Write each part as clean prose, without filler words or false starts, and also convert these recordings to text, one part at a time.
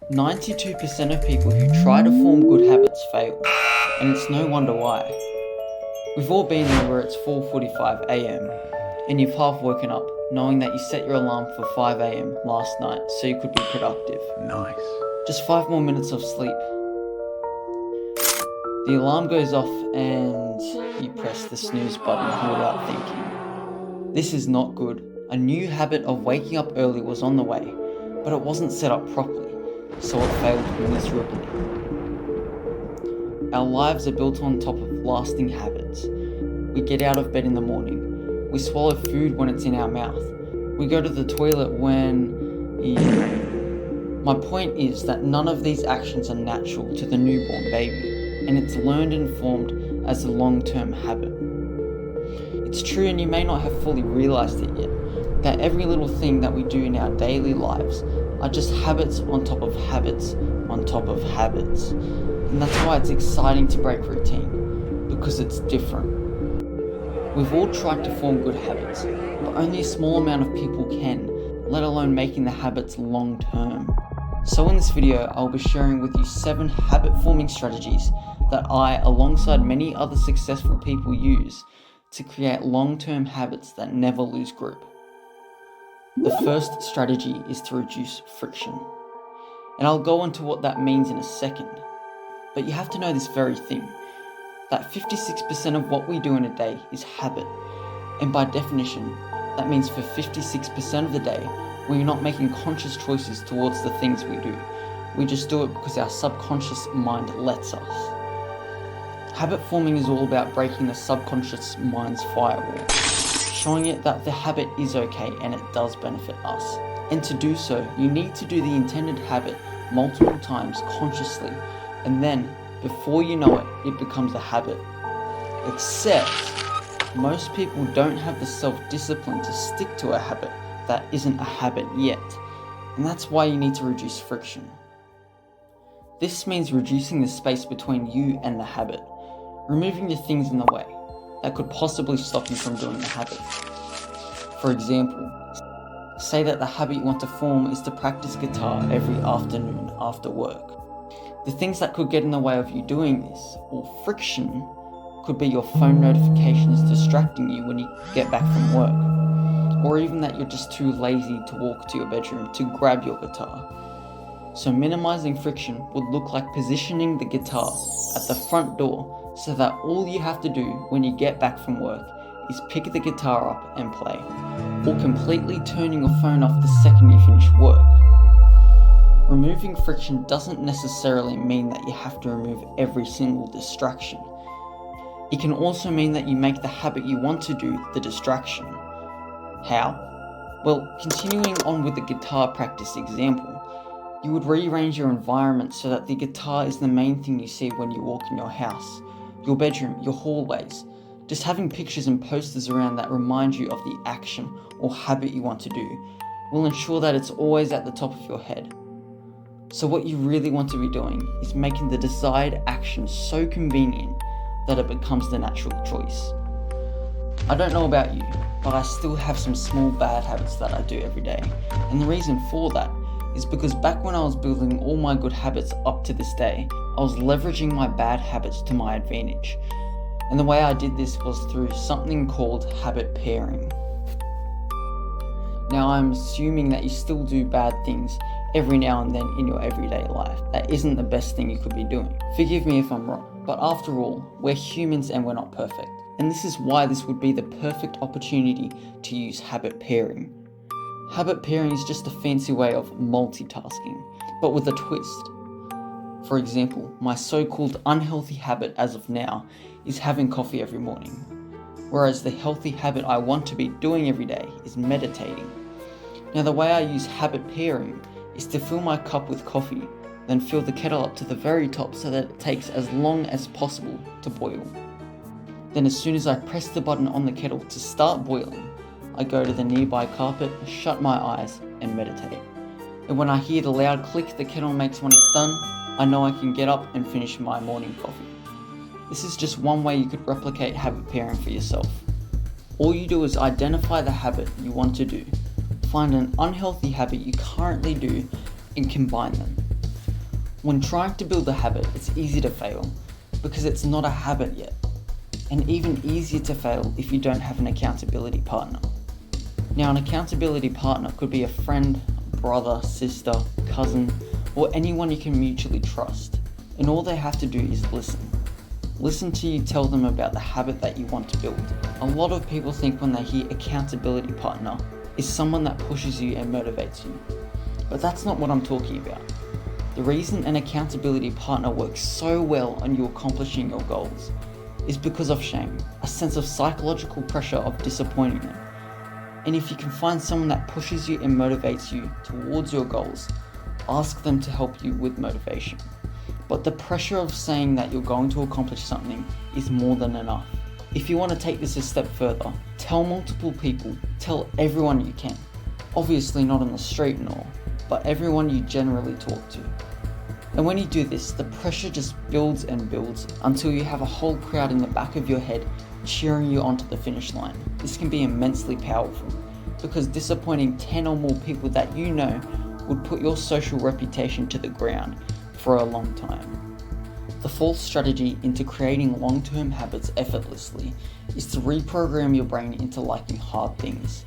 92% of people who try to form good habits fail, and it's no wonder why. We've all been there where it's 4:45 am, and you've half woken up knowing that you set your alarm for 5 am last night so you could be productive. Nice. Just 5 more minutes of sleep. The alarm goes off and you press the snooze button without thinking. This is not good. A new habit of waking up early was on the way, but it wasn't set up properly, so it failed miserably. Our lives are built on top of lasting habits. We get out of bed in the morning. We swallow food when it's in our mouth. We go to the toilet when... My point is that none of these actions are natural to the newborn baby, and it's learned and formed as a long-term habit. It's true, and you may not have fully realized it yet, that every little thing that we do in our daily lives are just habits on top of habits on top of habits. And that's why it's exciting to break routine, because it's different. We've all tried to form good habits, but only a small amount of people can, let alone making the habits long term. So in this video, I'll be sharing with you 7 habit forming strategies that I, alongside many other successful people, use to create long-term habits that never lose grip. The first strategy is to reduce friction. And I'll go into what that means in a second. But you have to know this very thing, that 56% of what we do in a day is habit. And by definition, that means for 56% of the day, we're not making conscious choices towards the things we do. We just do it because our subconscious mind lets us. Habit forming is all about breaking the subconscious mind's firewall, showing it that the habit is okay and it does benefit us. And to do so, you need to do the intended habit multiple times consciously, and then, before you know it, it becomes a habit. Except, most people don't have the self-discipline to stick to a habit that isn't a habit yet, and that's why you need to reduce friction. This means reducing the space between you and the habit, removing the things in the way that could possibly stop you from doing the habit. For example, say that the habit you want to form is to practice guitar every afternoon after work. The things that could get in the way of you doing this, or friction, could be your phone notifications distracting you when you get back from work, or even that you're just too lazy to walk to your bedroom to grab your guitar. So minimizing friction would look like positioning the guitar at the front door so that all you have to do when you get back from work is pick the guitar up and play, or completely turning your phone off the second you finish work. Removing friction doesn't necessarily mean that you have to remove every single distraction. It can also mean that you make the habit you want to do the distraction. How? Well, continuing on with the guitar practice example, you would rearrange your environment so that the guitar is the main thing you see when you walk in your house, your bedroom, your hallways. Just having pictures and posters around that remind you of the action or habit you want to do will ensure that it's always at the top of your head. So what you really want to be doing is making the desired action so convenient that it becomes the natural choice. I don't know about you, but I still have some small bad habits that I do every day. And the reason for that is because back when I was building all my good habits up to this day, I was leveraging my bad habits to my advantage. And the way I did this was through something called habit pairing. Now I'm assuming that you still do bad things every now and then in your everyday life. That isn't the best thing you could be doing. Forgive me if I'm wrong, but after all, we're humans and we're not perfect. And this is why this would be the perfect opportunity to use habit pairing. Habit pairing is just a fancy way of multitasking, but with a twist. For example, my so-called unhealthy habit as of now is having coffee every morning, whereas the healthy habit I want to be doing every day is meditating. Now the way I use habit pairing is to fill my cup with coffee, then fill the kettle up to the very top so that it takes as long as possible to boil. Then as soon as I press the button on the kettle to start boiling, I go to the nearby carpet, shut my eyes, and meditate. And when I hear the loud click the kettle makes when it's done, I know I can get up and finish my morning coffee. This is just one way you could replicate habit pairing for yourself. All you do is identify the habit you want to do, find an unhealthy habit you currently do, and combine them. When trying to build a habit, it's easy to fail because it's not a habit yet, and even easier to fail if you don't have an accountability partner. Now, an accountability partner could be a friend, brother, sister, cousin, or anyone you can mutually trust, and all they have to do is listen. Listen till you tell them about the habit that you want to build. A lot of people think when they hear accountability partner is someone that pushes you and motivates you, but that's not what I'm talking about. The reason an accountability partner works so well on you accomplishing your goals is because of shame, a sense of psychological pressure of disappointing them. And if you can find someone that pushes you and motivates you towards your goals, ask them to help you with motivation. But the pressure of saying that you're going to accomplish something is more than enough. If you want to take this a step further, tell multiple people, tell everyone you can. Obviously not on the street and all, but everyone you generally talk to. And when you do this, the pressure just builds and builds until you have a whole crowd in the back of your head cheering you onto the finish line. This can be immensely powerful because disappointing 10 or more people that you know would put your social reputation to the ground for a long time. The fourth strategy into creating long-term habits effortlessly is to reprogram your brain into liking hard things.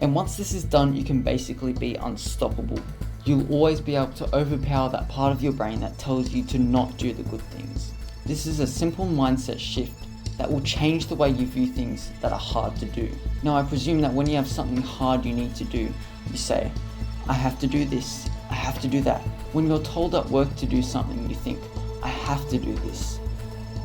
And once this is done, you can basically be unstoppable. You'll always be able to overpower that part of your brain that tells you to not do the good things. This is a simple mindset shift that will change the way you view things that are hard to do. Now, I presume that when you have something hard you need to do, you say, I have to do this, I have to do that. When you're told at work to do something, you think, I have to do this.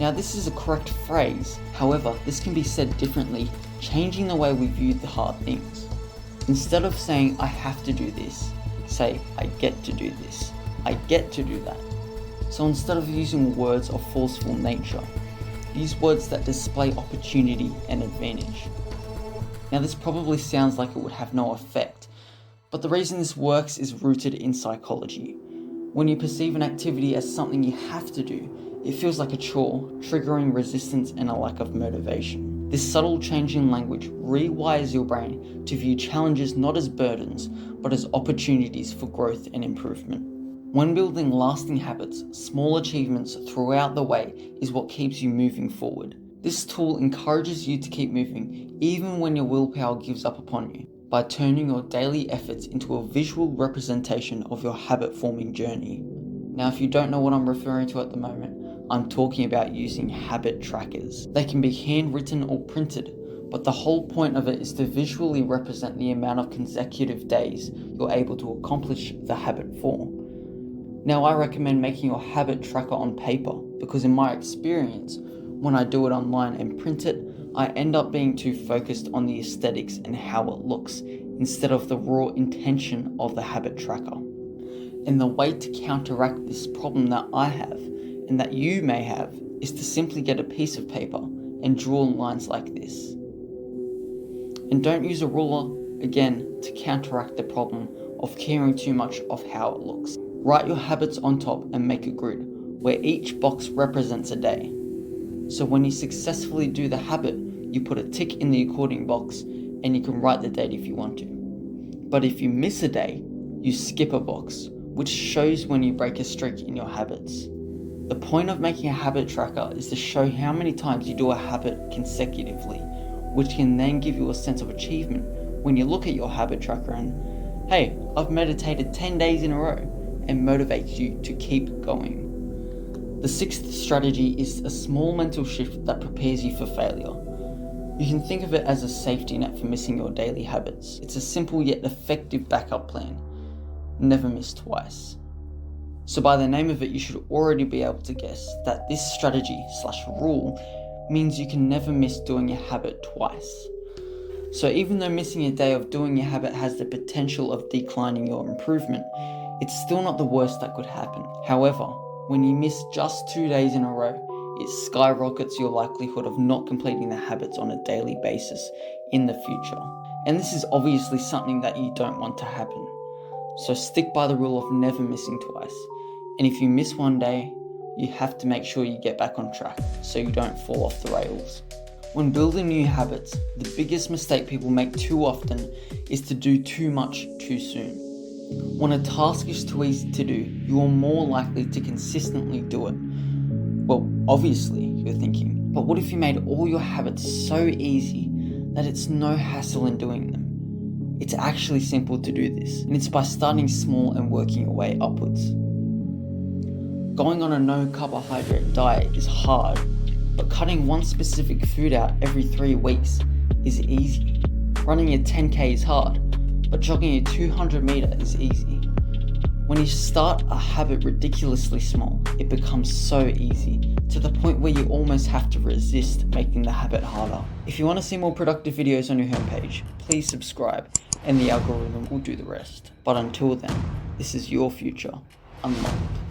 Now, this is a correct phrase. However, this can be said differently, changing the way we view the hard things. Instead of saying, I have to do this, say, I get to do this, I get to do that. So instead of using words of forceful nature, use words that display opportunity and advantage. Now, this probably sounds like it would have no effect, but the reason this works is rooted in psychology. When you perceive an activity as something you have to do, it feels like a chore, triggering resistance and a lack of motivation. This subtle change in language rewires your brain to view challenges not as burdens, but as opportunities for growth and improvement. When building lasting habits, small achievements throughout the way is what keeps you moving forward. This tool encourages you to keep moving even when your willpower gives up upon you, by turning your daily efforts into a visual representation of your habit-forming journey. Now, if you don't know what I'm referring to at the moment, I'm talking about using habit trackers. They can be handwritten or printed, but the whole point of it is to visually represent the amount of consecutive days you're able to accomplish the habit for. Now, I recommend making your habit tracker on paper because in my experience, when I do it online and print it, I end up being too focused on the aesthetics and how it looks instead of the raw intention of the habit tracker. And the way to counteract this problem that I have and that you may have is to simply get a piece of paper and draw lines like this. And don't use a ruler, again, to counteract the problem of caring too much of how it looks. Write your habits on top and make a grid where each box represents a day. So when you successfully do the habit, you put a tick in the according box and you can write the date if you want to. But if you miss a day, you skip a box, which shows when you break a streak in your habits. The point of making a habit tracker is to show how many times you do a habit consecutively, which can then give you a sense of achievement when you look at your habit tracker and, hey, I've meditated 10 days in a row, and motivates you to keep going. The sixth strategy is a small mental shift that prepares you for failure. You can think of it as a safety net for missing your daily habits. It's a simple yet effective backup plan. Never miss twice. So by the name of it, you should already be able to guess that this strategy/rule means you can never miss doing a habit twice. So even though missing a day of doing your habit has the potential of declining your improvement, it's still not the worst that could happen. However, when you miss just 2 days in a row, it skyrockets your likelihood of not completing the habits on a daily basis in the future. And this is obviously something that you don't want to happen. So stick by the rule of never missing twice. And if you miss one day, you have to make sure you get back on track so you don't fall off the rails. When building new habits, the biggest mistake people make too often is to do too much too soon. When a task is too easy to do, you are more likely to consistently do it. Well, obviously, you're thinking, but what if you made all your habits so easy that it's no hassle in doing them? It's actually simple to do this, and it's by starting small and working your way upwards. Going on a no carbohydrate diet is hard, but cutting one specific food out every 3 weeks is easy. Running a 10k is hard, but jogging a 200 meter is easy. When you start a habit ridiculously small, it becomes so easy, to the point where you almost have to resist making the habit harder. If you want to see more productive videos on your homepage, please subscribe, and the algorithm will do the rest. But until then, this is your future unlocked.